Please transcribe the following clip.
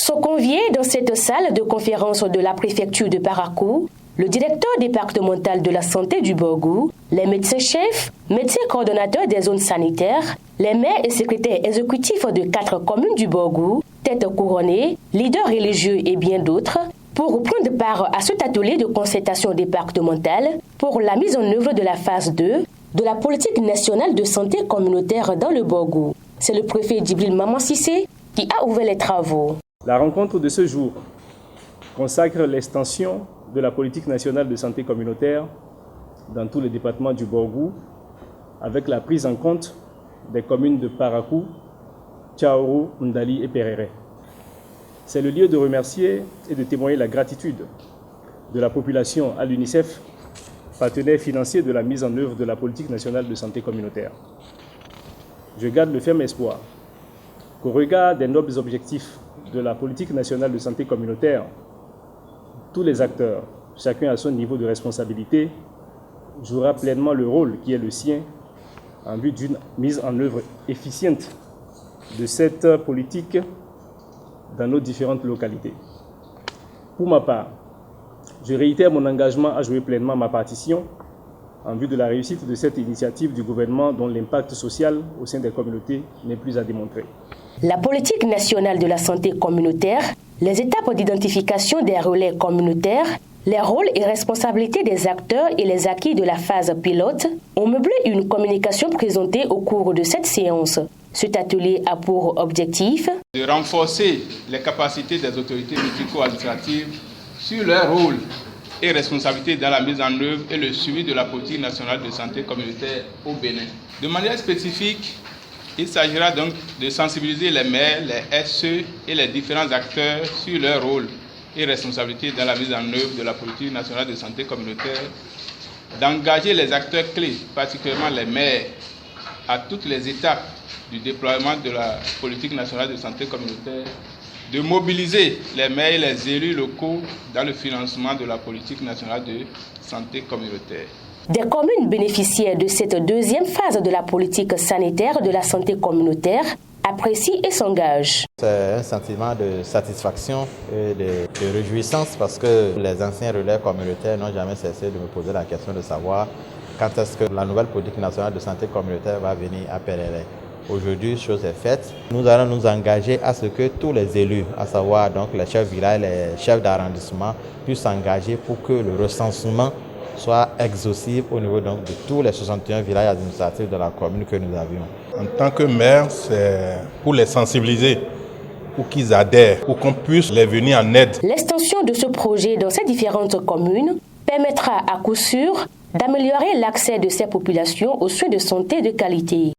Sont conviés dans cette salle de conférence de la préfecture de Parakou le directeur départemental de la santé du Borgou, les médecins-chefs, médecins coordonnateurs des zones sanitaires, les maires et secrétaires exécutifs de 4 communes du Borgou, têtes couronnées, leaders religieux et bien d'autres, pour prendre part à cet atelier de concertation départementale pour la mise en œuvre de la phase 2 de la politique nationale de santé communautaire dans le Borgou. C'est le préfet Djibril Maman Cissé qui a ouvert les travaux. La rencontre de ce jour consacre l'extension de la politique nationale de santé communautaire dans tous les départements du Borgou, avec la prise en compte des communes de Parakou, Tchaourou, Ndali et Perere. C'est le lieu de remercier et de témoigner la gratitude de la population à l'UNICEF, partenaire financier de la mise en œuvre de la politique nationale de santé communautaire. Je garde le ferme espoir qu'au regard des nobles objectifs de la politique nationale de santé communautaire, tous les acteurs, chacun à son niveau de responsabilité, jouera pleinement le rôle qui est le sien en vue d'une mise en œuvre efficiente de cette politique dans nos différentes localités. Pour ma part, je réitère mon engagement à jouer pleinement ma partition en vue de la réussite de cette initiative du gouvernement dont l'impact social au sein des communautés n'est plus à démontrer. La politique nationale de la santé communautaire, les étapes d'identification des relais communautaires, les rôles et responsabilités des acteurs et les acquis de la phase pilote ont meublé une communication présentée au cours de cette séance. Cet atelier a pour objectif de renforcer les capacités des autorités médico-administratives sur leur rôle et responsabilités dans la mise en œuvre et le suivi de la politique nationale de santé communautaire au Bénin. De manière spécifique, il s'agira donc de sensibiliser les maires, les SE et les différents acteurs sur leur rôle et responsabilités dans la mise en œuvre de la politique nationale de santé communautaire, d'engager les acteurs clés, particulièrement les maires, à toutes les étapes du déploiement de la politique nationale de santé communautaire, de mobiliser les maires et les élus locaux dans le financement de la politique nationale de santé communautaire. Des communes bénéficiaires de cette deuxième phase de la politique sanitaire de la santé communautaire apprécient et s'engagent. C'est un sentiment de satisfaction et de réjouissance parce que les anciens relais communautaires n'ont jamais cessé de me poser la question de savoir quand est-ce que la nouvelle politique nationale de santé communautaire va venir à Perere. Aujourd'hui, chose est faite. Nous allons nous engager à ce que tous les élus, à savoir donc les chefs de village, les chefs d'arrondissement, puissent s'engager pour que le recensement soit exhaustif au niveau donc de tous les 61 villages administratifs de la commune que nous avions. En tant que maire, c'est pour les sensibiliser, pour qu'ils adhèrent, pour qu'on puisse les venir en aide. L'extension de ce projet dans ces différentes communes permettra à coup sûr d'améliorer l'accès de ces populations aux soins de santé de qualité.